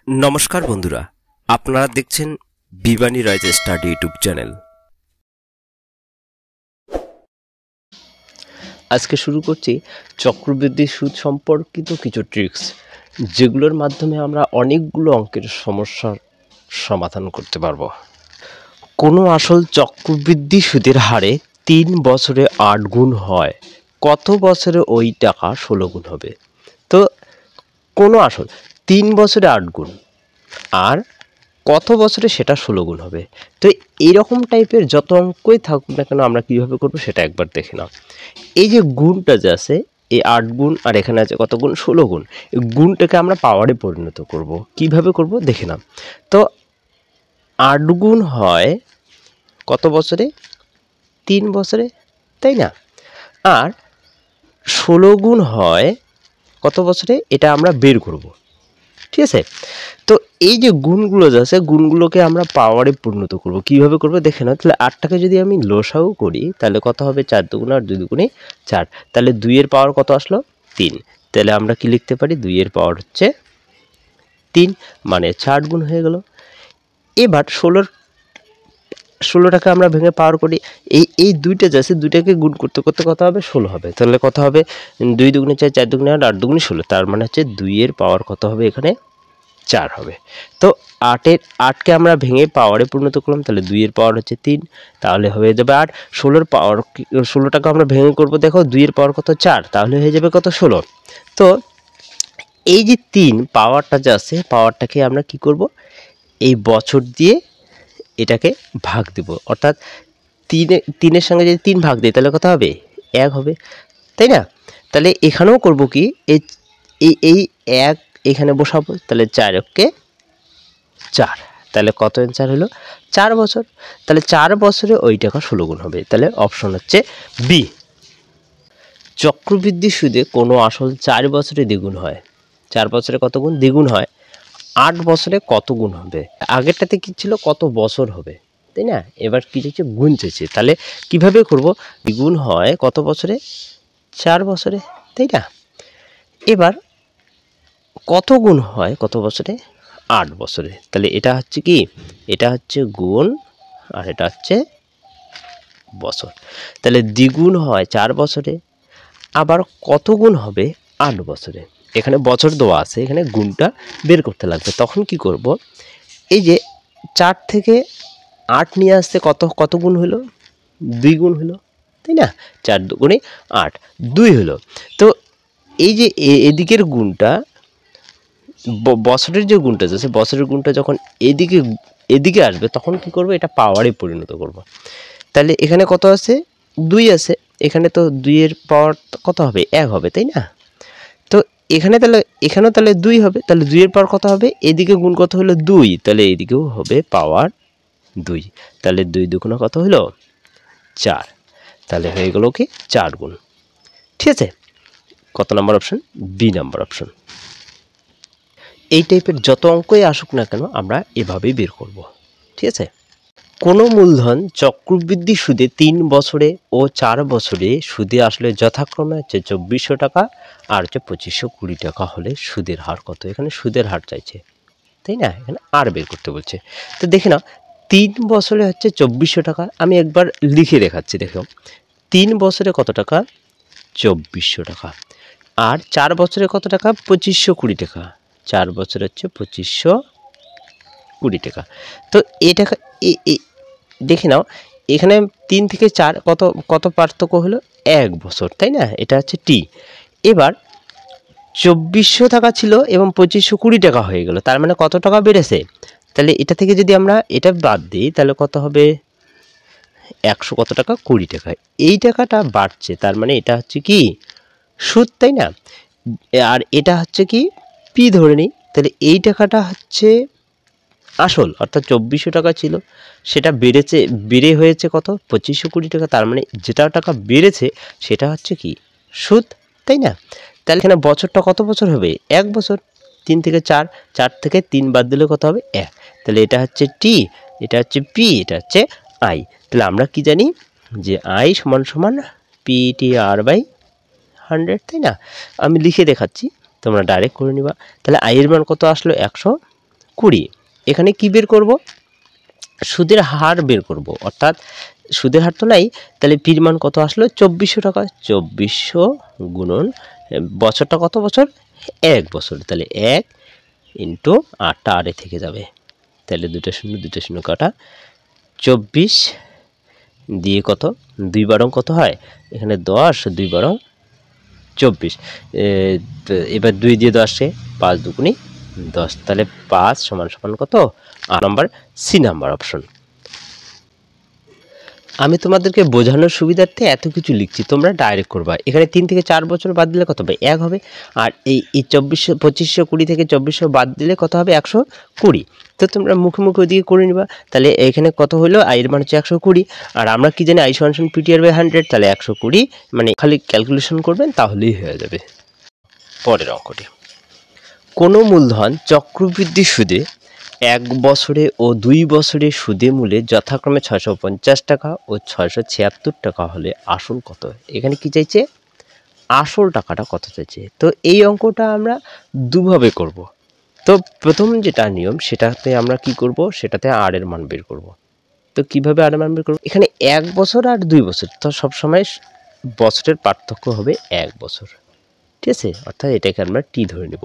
নমস্কার বন্ধুরা, আপনারা দেখছেন বিবানী রাইজ স্টাডি ইউটিউব চ্যানেল। আজকে শুরু করছি চক্রবৃদ্ধি সুদ সম্পর্কিত কিছু ট্রিক্স, যেগুলোর মাধ্যমে আমরা অনেকগুলো অঙ্কের সমস্যার সমাধান করতে পারবো। কোনো আসল চক্রবৃদ্ধি সুদের হারে 3 বছরে 8 গুণ হয়, কত বছরে ওই টাকা 16 গুণ হবে? তো কোনো আসল 3 বছরে 8 গুণ আর কত বছরে সেটা 16 গুণ হবে। তো এইরকম টাইপের যত অঙ্কই থাকুক না কেন আমরা কীভাবে করবো সেটা একবার দেখে নাও। এই যে গুণটা যে আছে, এই 8 গুণ আর এখানে আছে কত গুণ? 16 গুণ। এই গুণটাকে আমরা পাওয়ারে পরিণত করব। কিভাবে করব দেখে নাও। তো 8 গুণ হয় কত বছরে? 3 বছরে, তাই না? আর 16 গুণ হয় কত বছরে? এটা আমরা বের করব, ঠিক আছে? তো এই যে গুণগুলো আছে, গুণগুলোকে আমরা পাওয়ারে পরিণত করব। কিভাবে করব দেখে নাও। তাহলে 8টাকে যদি আমি লসাগু করি তাহলে কত হবে? 4 দুগুণ আর 2 দুগুণে 4। তাহলে 2 এর পাওয়ার কত আসলো? 3। তাহলে আমরা কি লিখতে পারি? 2 এর পাওয়ার হচ্ছে 3, মানে 4 গুণ হয়ে গেল। এবার 16টাকে আমরা ভেঙে পাওয়ার করি। এই দুইটা যে আছে, দুইটাকে গুণ করতে করতে কত হবে? 16 হবে। তাহলে কত হবে? 2 দুগুণে 4, 4 দুগুণে 8, 8 দুগুণে 16। তার মানে হচ্ছে 2 এর পাওয়ার কত হবে? এখানে 4 হবে। তো 8কে আমরা ভেঙে পাওয়ারে পরিণত করলাম, তাহলে 2 এর পাওয়ার হচ্ছে 3, তাহলে হয়ে যাবে 8। 16 পাওয়ার, 16টাকে আমরা ভেঙে করব, দেখো 2 এর পাওয়ার কত? 4, তাহলে হয়ে যাবে কত? 16। তো এই যে 3 পাওয়ারটা যে আছে, পাওয়ারটাকে আমরা কি করব? এই বছর দিয়ে এটাকে ভাগ দিব, অর্থাৎ 3-এর সঙ্গে যদি 3 ভাগ দিই তাহলে কত হবে? 1 হবে, তাই না? তাহলে এখানেও করব কি, এই 1 এখানে বসাবো, তাহলে 4 4, তাহলে কত অ্যান্সার হলো? 4 বছর। তাহলে 4 বছরে ওই টাকা 16 গুণ হবে। তাহলে অপশন হচ্ছে বি। চক্রবৃদ্ধি সুদে কোনো আসল 4 বছরে দ্বিগুণ হয়। 4 বছরে কত গুণ? দ্বিগুণ হয়। 8 বছরে কত গুণ হবে? আগেরটাতে কি ছিল? কত বছর হবে, তাই না? এবার কি চাইছে? গুণ চাইছে। তাহলে কিভাবে করব? দ্বিগুণ হয় কত বছরে? 4 বছরে, তাই না? এবার কত গুণ হয় কত বছরে? 8 বছরে। তাহলে এটা হচ্ছে কি? এটা হচ্ছে গুণ আর এটা হচ্ছে বছর। তাহলে দ্বিগুণ হয় 4 বছরে, আবার কত গুণ হবে? 8 বছরে। এখানে বছর দেওয়া আছে, এখানে গুণটা বের করতে লাগবে। তখন কি করব? এই যে 4 থেকে 8 নিয়ে আসতে কত গুণ হলো? 2 গুণ হলো, তাই না? 4 দুগুণে 8, 2 হলো। তো এই যে এদিকের গুণটা, বছরের যে গুণটা আছে, বছরের গুণটা যখন এদিকে আসবে তখন কি করব? এটা পাওয়ারে পরিণত করব। তাহলে এখানে কত আছে? 2 আছে। এখানে তো 2 এর পাওয়ার কত হবে? 1 হবে, তাই না? তো এখানে তাহলে এখানেও তাহলে 2 হবে। তাহলে 2 এর পাওয়ার কত হবে? এদিকে গুণ কত হলো? 2, তাহলে এদিকেও হবে পাওয়ার 2। তাহলে 2 দুগুণে কত হলো? 4। তাহলে হয়ে গেল কি? 4 গুণ। ঠিক আছে? কত number option? B number option. এই টাইপের যত অঙ্কই আসুক না কেন আমরা এভাবেই বের করব, ঠিক আছে? কোনো মূলধন চক্রবৃদ্ধি সুদে 3 বছরে ও 4 বছরে সুদে আসলে যথাক্রমে হচ্ছে 2400 টাকা আর হচ্ছে 2520 টাকা হলে সুদের হার কত? এখানে সুদের হার চাইছে, তাই না? এখানে আর বের করতে বলছে। তো দেখে নাও, 3 বছরে হচ্ছে 2400 টাকা। আমি একবার লিখে দেখাচ্ছি, দেখো 3 বছরে কত টাকা? 2400 টাকা। আর 4 বছরে কত টাকা? 2520 টাকা। 4 বছর হচ্ছে 2520 টাকা। তো এই টাকা দেখে নাও, এখানে 3 থেকে 4 কত পার্থক্য হলো? 1 বছর, তাই না? এটা হচ্ছে টি। এবার 2400 টাকা ছিল এবং 2520 টাকা হয়ে গেল, তার মানে কত টাকা বেড়েছে? তাহলে এটা থেকে যদি আমরা এটা বাদ দিই তাহলে কত হবে? 100 কত টাকা? 20 টাকা। এই টাকাটা বাড়ছে, তার মানে এটা হচ্ছে কি? সুদ, তাই না? আর এটা হচ্ছে কি? পি ধরে নিই। তাহলে এই টাকাটা হচ্ছে আসল, অর্থাৎ 2400 টাকা ছিল, সেটা বেড়ে হয়েছে কত? 2520 টাকা। তার মানে যেটা টাকা বেড়েছে সেটা হচ্ছে কি? সুদ, তাই না? তাহলে এখানে বছরটা কত বছর হবে? 1 বছর। 3 থেকে 4, 4 থেকে 3 বাদ দিলে কত হবে? 1। তাহলে এটা হচ্ছে টি, এটা হচ্ছে পি, এটা হচ্ছে আই। তাহলে আমরা কি জানি? যে আই সমান সমান PTR/100, তাই না? আমি লিখে দেখাচ্ছি, তোমরা ডাইরেক্ট করে নিবা। তাহলে আই এর মান কত আসলো? 100, 20। এখানে কি বের করব? সুদের হার বের করব, অর্থাৎ সুদের হার তো নাই, তাহলে পির মান কত আসলো? 2400 টাকা। 2400 গুণন বছরটা কত বছর? 1 বছর। তাহলে 1 ইন্টু 8টা আরে থেকে যাবে, তাহলে 2টা শূন্য কাটা। 24 দিয়ে কত 2 বারং কত হয়? এখানে 10, 2 বারং 24। এবার 2 দিয়ে 10-এ 5 দুগুণি 10, তাহলে 5 সমান সমান কত? 8 নাম্বার, সি নাম্বার অপশন। আমি তোমাদেরকে বোঝানোর সুবিধার্থে এত কিছু লিখছি, তোমরা ডাইরেক্ট করবা। এখানে 3 থেকে 4 বছর বাদ দিলে কত হবে? 1 হবে। আর এই 2520 থেকে 2400 বাদ দিলে কত হবে? 120। তো তোমরা মুখে মুখে ওইদিকে করে নিবা। তাহলে এখানে কত হলো? আইয়ের মান হচ্ছে 120, আর আমরা কি জানি? আই সমান PTR/100। তাহলে 120, মানে খালি ক্যালকুলেশন করবেন তাহলেই হয়ে যাবে। পরের অঙ্কটি, কোনো মূলধন চক্রবৃদ্ধি সুদে 1 বছরে ও 2 বছরে সুদে মূলে যথাক্রমে 650 টাকা ও 676 টাকা হলে আসল কত? এখানে কি চাইছে? আসল টাকাটা কত চাইছে। তো এই অঙ্কটা আমরা দুভাবে করব। তো প্রথম যেটা নিয়ম, সেটাতে আমরা কি করব? সেটাতে আর এর মান বের করব। তো কিভাবে আর এর মান বের করব? এখানে 1 বছর আর 2 বছর, তো সবসময় বছরের পার্থক্য হবে 1 বছর, ঠিক আছে? অর্থাৎ এটাকে আমরা টি ধরে নেব।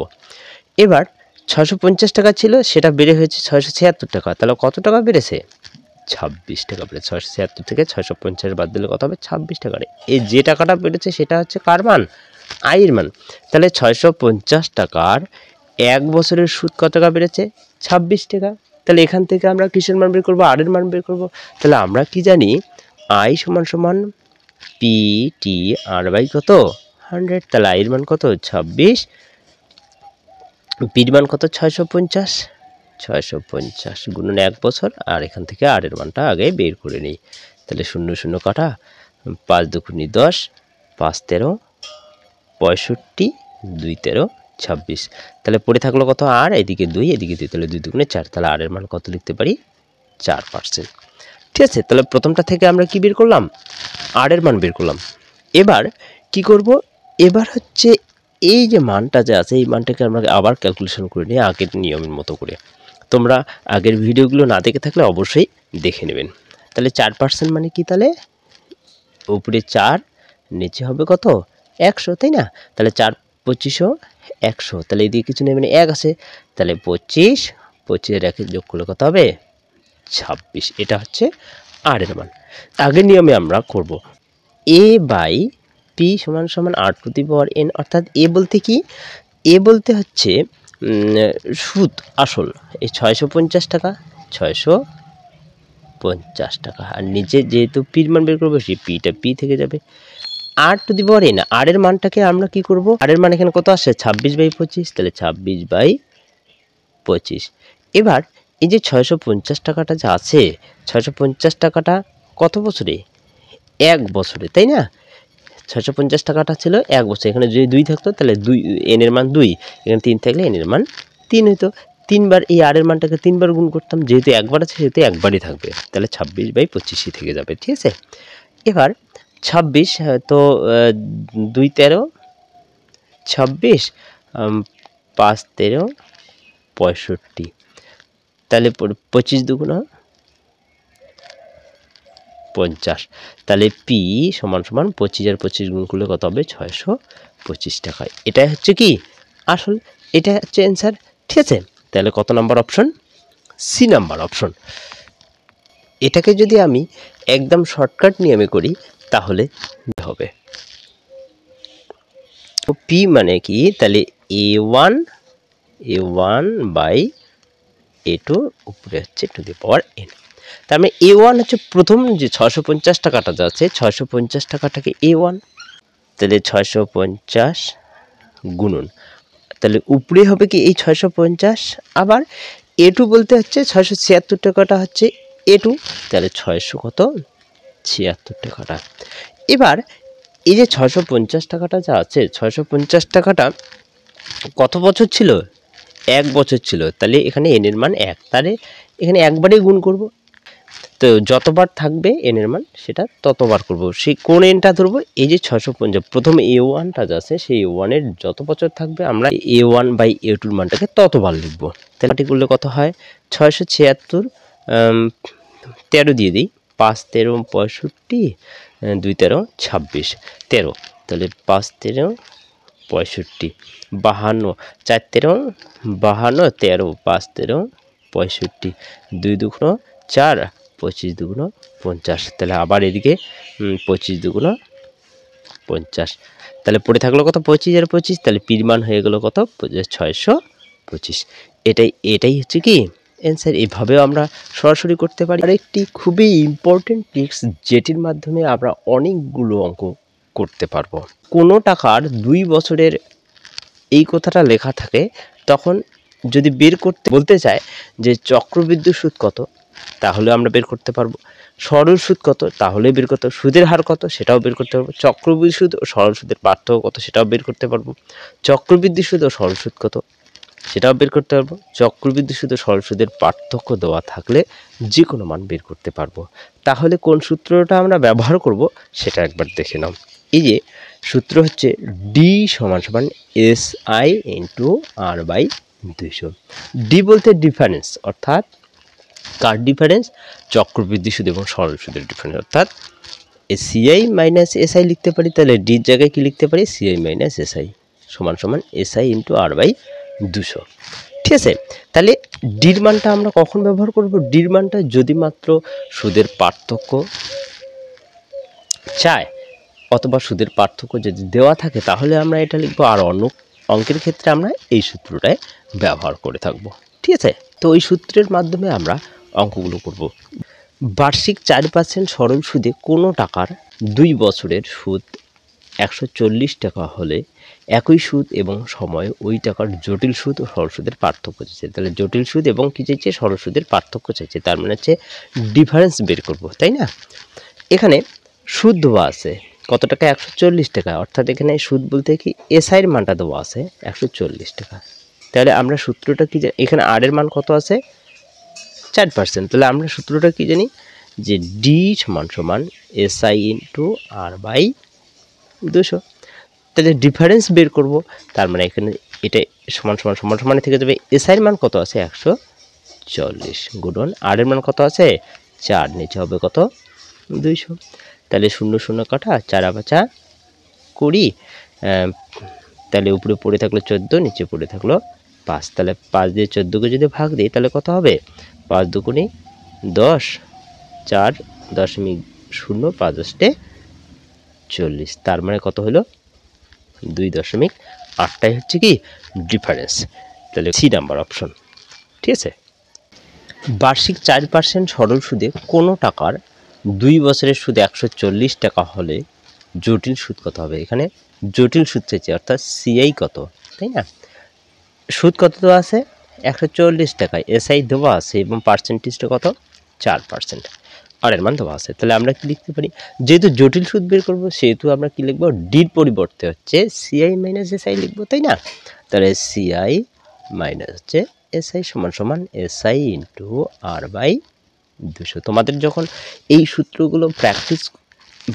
এবার 650 টাকা ছিল, সেটা বেড়ে হয়েছে 676 টাকা। তাহলে কত টাকা বেড়েছে? 26 টাকা বেড়েছে। 676 থেকে 650 বাদ দিলে কত হবে? 26 টাকা। এই যে টাকাটা বেড়েছে সেটা হচ্ছে কার মান? আয়ের মান। তাহলে 650 টাকার 1 বছরের সুদ কত টাকা বেড়েছে? 26 টাকা। তাহলে এখান থেকে আমরা কিসের মান বের করব? আর এর মান বের করব। তাহলে আমরা কি জানি? আই সমান সমান PTR/, কত? 100। তাহলে আয়ের মান কত? 26। পির মান কত? 650। 650 গুণন 1 বছর, আর এখান থেকে আর এর মানটা আগে বের করে নিই। তাহলে 0 কাটা, 5 দুগুণি 10, 5 13, 65, 2 13, 26। তাহলে পড়ে থাকলো কত? আর এদিকে 2, এদিকে 2, তাহলে 2 দুগুণে 4। তাহলে আর এর মান কত লিখতে পারি? 4%। ঠিক আছে? তাহলে প্রথমটা থেকে আমরা কি বের করলাম? আর এর মান বের করলাম। এবার কি করব? এবার হচ্ছে এই যে মানটা যে আছে, এই মানটাকে আমরা আবার ক্যালকুলেশন করে নিই আগের নিয়মের মতো করে। তোমরা আগের ভিডিওগুলো না দেখে থাকলে অবশ্যই দেখে নেবেন। তাহলে 4% মানে কি? তাহলে উপরে 4, নিচে হবে কত? 100, তাই না? তাহলে 4 2500 100, তাহলে এদিকে কিছু নেই, মানে 1 আছে। তাহলে 25, 25 এর 1 যোগ করলে কত হবে? 26। এটা হচ্ছে আর এর মান। আগের নিয়মে আমরা করব A/P সমান সমান R⁴n, অর্থাৎ এ বলতে কি? এ বলতে হচ্ছে সুদ, আসল। এই 650 টাকা, 650 টাকা, আর নিচে যেহেতু পির মান বের করবো, সেই পিটা পি থেকে যাবে। R⁴n, আর এর মানটাকে আমরা কি করব? আর এর মান এখানে কত আসছে? 26/25, তাহলে 26/25। এবার এই যে 650 টাকাটা যা আছে, 650 টাকাটা কত বছরে? 1 বছরে, তাই না? 650 টাকাটা ছিল 1 বছর। এখানে যদি 2 থাকতো তাহলে 2, n এর মান 2, এখানে 3 থাকলে n এর মান 3 হইতো। 3 বার এই আর এর মানটাকে 3 বার গুণ করতাম, যেহেতু একবার আছে সেহেতু একবারই থাকবে, তাহলে 26/25 থেকে যাবে, ঠিক আছে? এবার 26, তো 2 13, 26, 5 13, 65, তাহলে 25 দুগুণ 50। তাহলে পি সমান সমান 25 আর 25 গুণ করলে কত হবে? 625 টাকা। এটাই হচ্ছে কি? আসল। এটা হচ্ছে অ্যান্সার, ঠিক আছে? তাহলে কত number option? C number option. এটাকে যদি আমি একদম শর্টকাট নিয়মে করি তাহলে হবে পি মানে কি? তাহলে A1/A2 উপরে হচ্ছে টু দি পাওয়ার n। তার মানে A1 হচ্ছে প্রথম যে 650 টাকাটা যা আছে, 650 টাকাটাকে A1, তাহলে 650 গুণন, তাহলে উপরে হবে কি? এই 650। আবার A2 বলতে হচ্ছে 676 টাকাটা হচ্ছে A2, তাহলে 676 টাকাটা। এবার এই যে 650 টাকাটা যা আছে, 650 টাকাটা কত বছর ছিল? 1 বছর ছিল। তাহলে এখানে n এর মান 1, তাহলে এখানে একবারেই গুণ করব। তো যতবার থাকবে এন এর মান সেটা ততবার করব। সেই কোন এনটা ধরবো, এই যে 650 প্রথম A1টা আছে সেই A1 এর যত বছর থাকবে আমরা A1 বাই A2 মানটাকে ততবার লিখব। তাহলে এটি করলে কত হয়, 676 13 দিয়ে দিই, 5 13 65, 2 13 26, 13, তাহলে 5 13 65, 52, 4 13 52, 13, 5 13 65, 2 2 4, 25 2 50, তাহলে আবার এদিকে 25 2 50, তাহলে পড়ে থাকলো কত, 25 আর 25, তাহলে পির মান হয়ে গেল কত, 625। এটাই হচ্ছে কি অ্যান্সার। এইভাবেও আমরা সরাসরি করতে পারি। আর একটি খুবই ইম্পর্টেন্ট ট্রিক্স যেটির মাধ্যমে আমরা অনেকগুলো অঙ্ক করতে পারবো। কোনো টাকার 2 বছরের এই কথাটা লেখা থাকে, তখন যদি বের করতে বলতে চায় যে চক্রবৃদ্ধি সুদ কত, তাহলে আমরা বের করতে পারবো। সরল সুদ কত, তাহলে বের করতে পারবো। সুদের হার কত, সেটাও বের করতে পারবো। চক্রবৃদ্ধি সুদ ও সরল সুদের পার্থক্য কত, সেটাও বের করতে পারবো। চক্রবৃদ্ধি সুদ ও সরল সুদ কত, সেটাও বের করতে পারবো। চক্রবৃদ্ধি সুদ ও সরল সুদের পার্থক্য দেওয়া থাকলে যে কোনো মান বের করতে পারবো। তাহলে কোন সূত্রটা আমরা ব্যবহার করব সেটা একবার দেখে নাও। এই যে সূত্র হচ্ছে ডি সমান সমান SI ইন্টু R/200। ডি বলতে ডিফারেন্স, অর্থাৎ কার ডিফারেন্স, চক্রবৃদ্ধি সুদ এবং সরল সুদের ডিফারেন্স, অর্থাৎ CI মাইনাস SI লিখতে পারি। তাহলে ডির জায়গায় কি লিখতে পারি, CI মাইনাস SI সমান সমান SI ইন্টু R/200। ঠিক আছে, তাহলে ডির মানটা আমরা কখন ব্যবহার করব, ডির মানটা যদি মাত্র সুদের পার্থক্য চায় অথবা সুদের পার্থক্য যদি দেওয়া থাকে তাহলে আমরা এটা লিখবো। আর অন্য অঙ্কের ক্ষেত্রে আমরা এই সূত্রটাই ব্যবহার করে থাকব। ঠিক আছে, তো ওই সূত্রের মাধ্যমে আমরা অঙ্কগুলো করব। বার্ষিক 4% সরল সুদে কোনো টাকার 2 বছরের সুদ 140 টাকা হলে একই সুদ এবং সময় ওই টাকার জটিল সুদ ও সরল সুদের পার্থক্য চাইছে। তাহলে জটিল সুদ এবং কি চাইছে, সরল সুদের পার্থক্য চাইছে, তার মানে হচ্ছে ডিফারেন্স বের করব, তাই না। এখানে সুদ দেওয়া আছে কত টাকা, 140 টাকা, অর্থাৎ এখানে সুদ বলতে কি এসআইয়ের মানটা দেওয়া আছে 140 টাকা। তাহলে আমরা সূত্রটা কি, এখানে আর এর মান কত আছে, 4%। তাহলে আমরা সূত্রটা কি জানি, যে ডি সমান সমান SI ইন্টু R/200। তাহলে ডিফারেন্স বের করব, তার মানে এখানে এটা সমান সমান সমান সমানে থেকে যাবে। এসআইয়ের মান কত আছে, 140, গুণন আর এর মান কত আছে 4, নিচে হবে কত 200। তাহলে 0 0 কাটা, 4 5 20, তাহলে উপরে পড়ে থাকলো 14, নিচে পড়ে থাকলো 5। তাহলে 5 দিয়ে 14কে যদি ভাগ দিই তাহলে কত হবে, 5 2 10, 4 দশমিক 0, 5 × 40, তার মানে কত হলো 2.8টাই হচ্ছে কি ডিফারেন্স। তাহলে সি নাম্বার অপশন। ঠিক আছে, বার্ষিক 4% সরল সুদে কোনো টাকার 2 বছরের সুদ 140 টাকা হলে জটিল সুদ কত হবে। এখানে জটিল সুদ চাইছে, অর্থাৎ সিআই কত, তাই না। সুদ কত দেওয়া আছে, 140 টাকায়, এসআই দেওয়া আছে এবং পার্সেন্টেজটা কত 4%, আর এর মান দেওয়া আছে। তাহলে আমরা কি লিখতে পারি, যেহেতু জটিল সুদ বের করবো সেহেতু আমরা কি লিখবো, ডির পরিবর্তে হচ্ছে সিআই মাইনাস এসআই লিখবো, তাই না। তাহলে সিআই মাইনাস হচ্ছে এসআই সমান সমান SI ইন্টু R/200। তোমাদের যখন এই সূত্রগুলো প্র্যাকটিস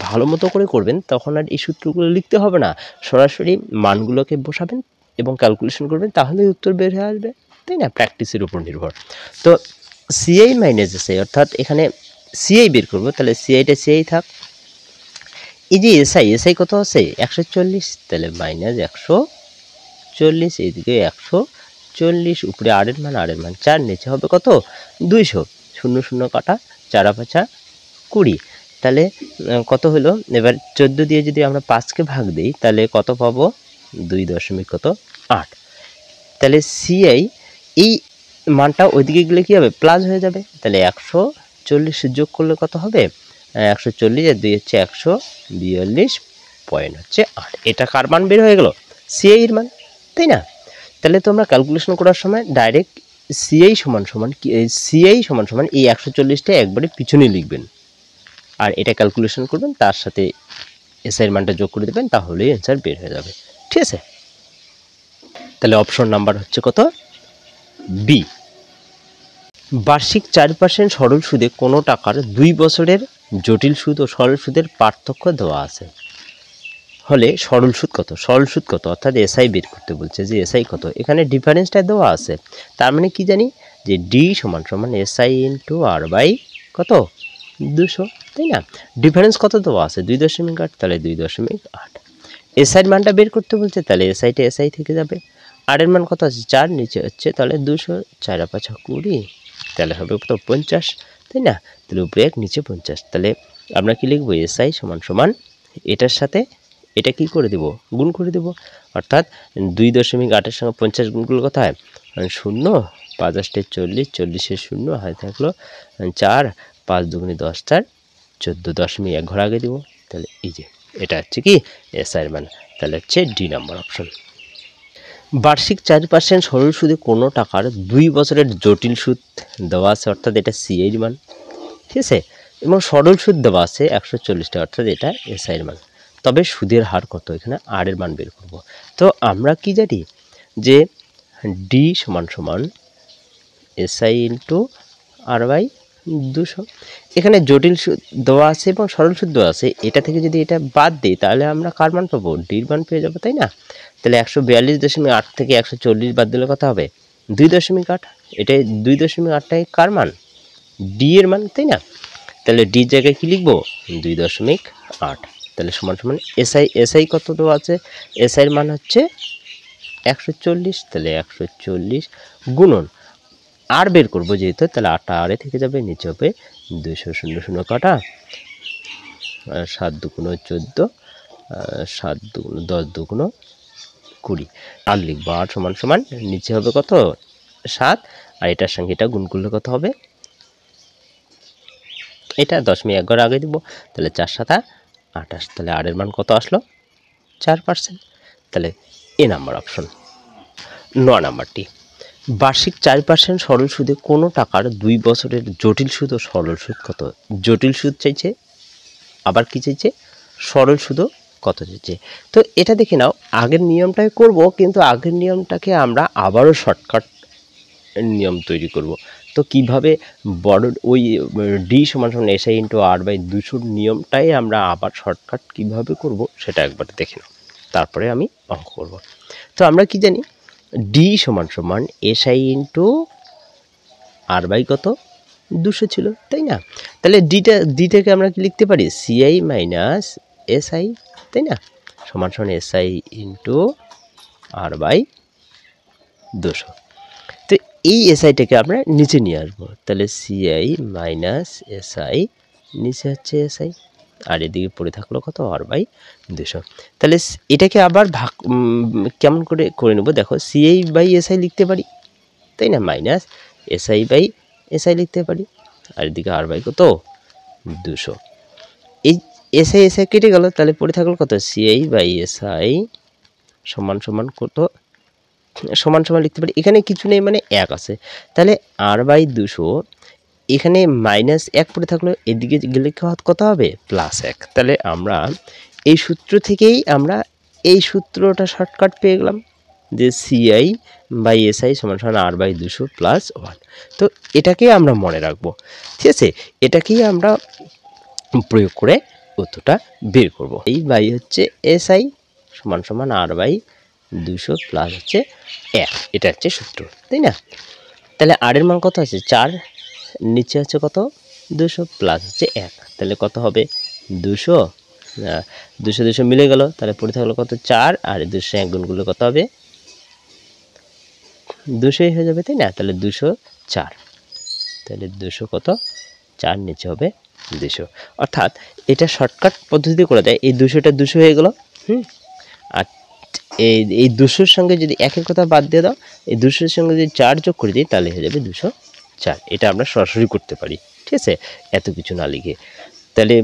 ভালো মতো করে করবেন তখন আর এই সূত্রগুলো লিখতে হবে না, সরাসরি মানগুলোকে বসাবেন এবং ক্যালকুলেশন করবেন, তাহলেই উত্তর বের হয়ে আসবে, তাই না, প্র্যাকটিসের উপর নির্ভর। তো সিআই মাইনাস এসআই, অর্থাৎ এখানে সিআই বের করবো, তাহলে সিআইটা সিআই থাক। এই যে এসআই কত আছে 140, তাহলে মাইনাস 140, এইদিকে 140, উপরে আর এর মান 4, নিচে হবে কত 200, 0 0 কাটা, 4 5 20, তাহলে কত হলো, এবার 14 দিয়ে যদি আমরা 5কে ভাগ দিই তাহলে কত পাবো, 2.8। তাহলে সিআই এই মানটা ওইদিকে গেলে কি হবে, প্লাস হয়ে যাবে। তাহলে 140 যোগ করলে কত হবে, 140 আর 2 হচ্ছে 142.8। এটা কার মান বের হয়ে গেল, সিআই এর মান, তাই না। তাহলে তোমরা ক্যালকুলেশন করার সময় ডাইরেক্ট সিআই সমান সমান এই 140টা একবারে পিছনে লিখবেন আর এটা ক্যালকুলেশন করবেন, তার সাথে এসআই এর মানটা যোগ করে দেবেন, তাহলেই অ্যান্সার বের হয়ে যাবে। ঠিক আছে, তাহলে অপশন নাম্বার হচ্ছে কত, বি। বার্ষিক 4% সরল সুদে কোনো টাকার 2 বছরের জটিল সুদ ও সরল সুদের পার্থক্য দেওয়া আছে হলে সরল সুদ কত, সরল সুদ কত, অর্থাৎ এসআই বের করতে বলছে যে এসআই কত। এখানে ডিফারেন্সটা দেওয়া আছে, তার মানে কি জানি যে ডি সমান সমান এসআই ইন্টু আর বাই কত 200, তাই না। ডিফারেন্স কত দেওয়া আছে 2.8, তাহলে 2.8। এসআইয়ের মানটা বের করতে বলছে, তাহলে এসআইটা এসআই থেকে যাবে। আর এর মান কত আছে 4, নিচে হচ্ছে তাহলে 200, 4 আর 5 20, তাহলে হবে কত 50, তাই না। তাহলে উপরে 1 নিচে 50, তাহলে আমরা কি লিখবো এসআই সমান সমান এটার সাথে এটা কি করে দেব, গুণ করে দেব। অর্থাৎ 2.8-এর সঙ্গে 50 গুণ করলে কত হয় 0, 5 8 40, 40 0 হাতে থাকলো 4, 5 2 10, 4 14.1 ঘর আগে দিব। তাহলে এই যে এটা হচ্ছে কি এসআইয়ের মান, তাহলে হচ্ছে ডি নাম্বার অপশন। বার্ষিক 4% সরল সুদে কোনো টাকার 2 বছরের জটিল সুদ দেওয়া আছে, অর্থাৎ এটা সিএর মান, ঠিক আছে। এবং সরল সুদ দেওয়া আছে 140 টাকা, অর্থাৎ এটা এসআইয়ের মান। তবে সুদের হার কত, এখানে আর এর মান বের করব। তো আমরা কি জানি যে ডি সমান সমান এসআই ইন্টু আর বাই 200। এখানে জটিল সুদ দেওয়া আছে এবং সরল সুদ দেওয়া আছে, এটা থেকে যদি এটা বাদ দিই তাহলে আমরা কার মান পাবো, ডির মান পেয়ে যাবো, তাই না। তাহলে 142.8 থেকে 140 বাদ দিলে কত হবে 2.8। এটাই 2.8টাই কার মান, ডি এর মান, তাই না। তাহলে ডির জায়গায় কি লিখবো 2.8, তাহলে সমান সমান এসআই, এসআই কত দেওয়া আছে, এসআইয়ের মান হচ্ছে 140, তাহলে 140 গুণন আর বের করবো যেহেতু, তাহলে 8টা আরে থেকে যাবে, নিচে হবে 200 0 0 কাটা 7 2 14, 7 2 10 2 20 আর লিখবো 8 সমান সমান নিচে হবে কত 7, আর এটার সঙ্গে এটা গুণ করলে কত হবে, এটা 10.1 ঘর আগে দিব, তাহলে 4 7 28, তাহলে আর এর মান কত আসলো 4%, তাহলে এ নাম্বার অপশন। 9 নাম্বারটি, বার্ষিক 4% সরল সুদে কোনো টাকার 2 বছরের জটিল সুদ ও সরল সুদ কত। জটিল সুদ চাইছে, আবার কি চাইছে সরল সুদও কত চাইছে। তো এটা দেখে নাও, আগের নিয়মটাই করব, কিন্তু আগের নিয়মটাকে আমরা আবারও শর্টকাট নিয়ম তৈরি করব। তো কিভাবে বড় ওই ডি সমান সমান এসআই ইন্টু আর বাই 200 নিয়মটাই আমরা আবার শর্টকাট কিভাবে করব সেটা একবার দেখে নাও, তারপরে আমি অঙ্ক করব। তো আমরা কি জানি ডি সমান সমান এসআই ইন্টু আর বাই কত 200 ছিল, তাই না। তাহলে ডিটাকে আমরা কি লিখতে পারি সিআই মাইনাস এসআই, তাই না, সমান সমান এসআই ইন্টু আর বাই 200। তো এই এসআইটাকে আমরা নিচে নিয়ে আসবো, তাহলে সিআই মাইনাস এসআই, নিচে হচ্ছে এসআই, আর এদিকে পড়ে থাকলো কত আর বাই 200। তাহলে এটাকে আবার ভাগ কেমন করে নেব, দেখো সিআই বাই এসআই লিখতে পারি, তাই না, মাইনাস এসআই বাই এসআই লিখতে পারি, আর এদিকে আর বাই কত 200। এই এসআই এসআই কেটে গেল, তাহলে পড়ে থাকলো কত সিআই বাই এসআই সমান সমান কত, সমান সমান লিখতে পারি, এখানে কিছু নেই মানে 1 আছে, তাহলে আর বাই 200, এখানে মাইনাস 1 পড়ে থাকলো, এদিকে গেলে কত হবে +1। তাহলে আমরা এই সূত্র থেকেই আমরা এই সূত্রটা শর্টকাট পেয়ে গেলাম যে সিআই বাই এসআই সমান সমান আর বাই 200 +1। তো এটাকেই আমরা মনে রাখবো, ঠিক আছে, এটাকেই আমরা প্রয়োগ করে উত্তরটা বের করব। এই বাই হচ্ছে এসআই সমান সমান আর বাই 200 প্লাস হচ্ছে 1, এটা হচ্ছে সূত্র, তাই না। তাহলে আর এর মান কত আছে 4, নিচে হচ্ছে কত 200 প্লাস হচ্ছে 1, তাহলে কত হবে 200 200 মিলে গেল, তাহলে পড়ে থাকলো কত 4, আর 200 1 গুণ করলে কত হবে 200 হয়ে যাবে, তাই না। তাহলে 204, তাহলে 200 কত 4, নিচে হবে 200। অর্থাৎ এটা শর্টকাট পদ্ধতি করে দেয়, এই 200টা 200 হয়ে গেল, আর এই 200-র সঙ্গে যদি 1-এর কথা বাদ দিয়ে দাও, এই 200-এর সঙ্গে যদি 4 যোগ করে দিই তাহলে হয়ে যাবে 204। এটা আমরা সরাসরি করতে পারি, ঠিক আছে, এত কিছু না লিখে। তাহলে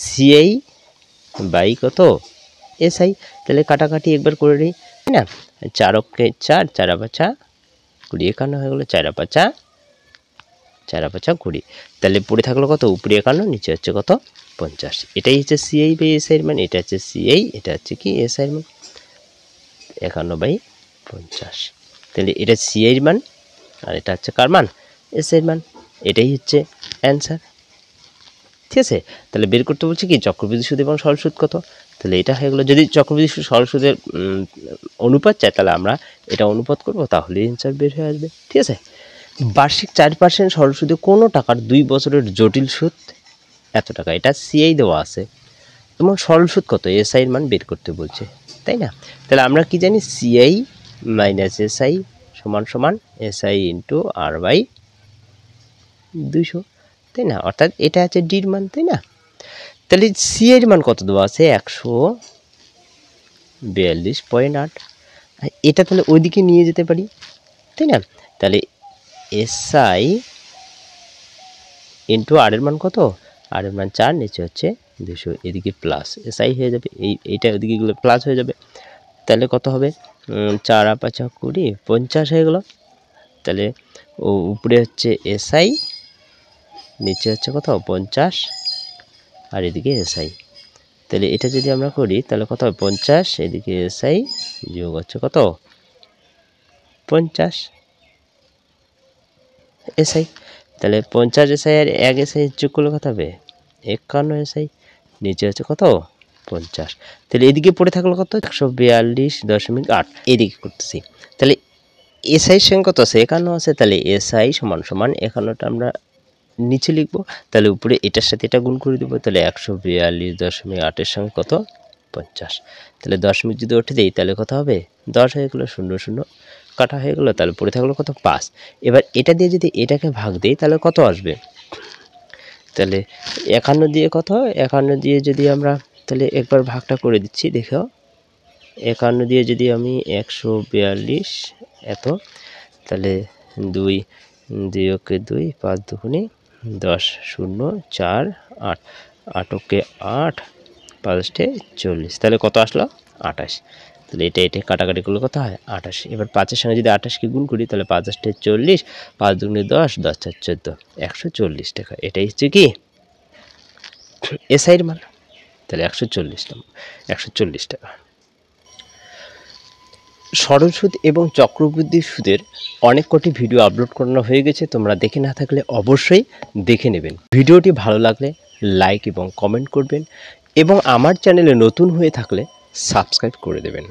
সিআই বাই কত এসআই, তাহলে কাটাকাটি একবার করে নিই, তাই না। 4 অক্ষে 4, 4 আর 5 20, 51 হয়ে গেলো, 4 আর 5 4 আর 5 20, তাহলে পড়ে থাকলো কত উপরে 51, নিচে হচ্ছে কত 50। এটাই হচ্ছে সিআই বাই এসআইয়ের মান, এটা হচ্ছে সিআই, এটা হচ্ছে কি এসআইয়ের মান 51/50। তাহলে এটা সিআইয়ের মান আর এটা হচ্ছে কার মান এসআই এর মান। এটাই হচ্ছে অ্যান্সার। ঠিক আছে, তাহলে বের করতে বলছি কি চক্রবৃদ্ধি সুদ এবং সরল সুদ কত। তাহলে এটা হয়ে গেলো। যদি চক্রবৃদ্ধি সুদ সরল সুদের অনুপাত চাই তাহলে আমরা এটা অনুপাত করব, তাহলে অ্যান্সার বের হয়ে আসবে। ঠিক আছে, বার্ষিক 4% সরল সুদে কোনো টাকার 2 বছরের জটিল সুদ এত টাকা, এটা সিআই দেওয়া আছে এবং সরল সুদ কত এসআই এর মান বের করতে বলছে, তাই না? তাহলে আমরা কি জানি সিআই মাইনাস এসআই সমান সমান এসআই ইন্টু আর বাই 200, তাই না? অর্থাৎ এটা আছে ডির মান, তাই না? তাহলে সিআই এর মান কত দেওয়া আছে 142.8, এটা তাহলে ওইদিকে নিয়ে যেতে পারি, তাই না? তাহলে এসআই ইন্টু আর এর মান কত, আর এর মান 4, নিচে হচ্ছে 200, এদিকে প্লাস এসআই হয়ে যাবে, এইটা ওদিকে গেলে প্লাস হয়ে যাবে। তাহলে কত হবে 4 আর 5 20, 50 হয়ে গেল। তাহলে উপরে হচ্ছে এসআই, নিচে হচ্ছে কত 50, আর এদিকে এসআই। তাহলে এটা যদি আমরা করি তাহলে কত হবে 50, এদিকে এসআই যোগ হচ্ছে কত 50 এসআই। তাহলে 50 এসআই আর 1 এসআই যোগ করলে কত হবে 51 এসআই, নিচে হচ্ছে কত 50। তাহলে এদিকে পড়ে থাকলো কত 142.8, এদিকে করতেছি। তাহলে এসআই সঙ্গে কত আছে 51 আছে, তাহলে এসআই সমান সমান 51টা আমরা নিচে লিখবো, তাহলে উপরে এটার সাথে এটা গুণ করে দেবো, তাহলে 142.8 সঙ্গে কত 50। তাহলে দশমিক যদি উঠে দিই তাহলে কত হবে 10 হয়ে গেলো, 0 0 কাটা হয়ে গেলো, তাহলে পড়ে থাকলো কত 5। এবার এটা দিয়ে যদি এটাকে ভাগ দিই তাহলে কত আসবে, তাহলে 51 দিয়ে কত 51 দিয়ে যদি আমরা তাহলে একবার ভাগটা করে দিচ্ছি দেখো, 51 দিয়ে যদি আমি 142 এত, তাহলে 2 2 ওকে 2, 5 দুগুণে 10, 0 4 8, 8 ওকে 8, 5 40, তাহলে কত আসলো 28। তাহলে এটা কাটাকাটি করলে কত হয় 28। এবার 5-এর সঙ্গে যদি 28কে গুণ করি তাহলে 5 40, 5 দুগুণে 10, 10 14, 140 টাকা। এটাই হচ্ছে কি এসআই এর মান। তাহলে 140 টাকা। সরল সুদ এবং চক্রবৃদ্ধি সুদের অনেক কটি ভিডিও আপলোড করানো হয়ে গেছে, তোমরা দেখে না থাকলে অবশ্যই দেখে নেবেন। ভিডিওটি ভালো লাগলে লাইক এবং কমেন্ট করবেন এবং আমার চ্যানেলে নতুন হয়ে থাকলে সাবস্ক্রাইব করে দেবেন।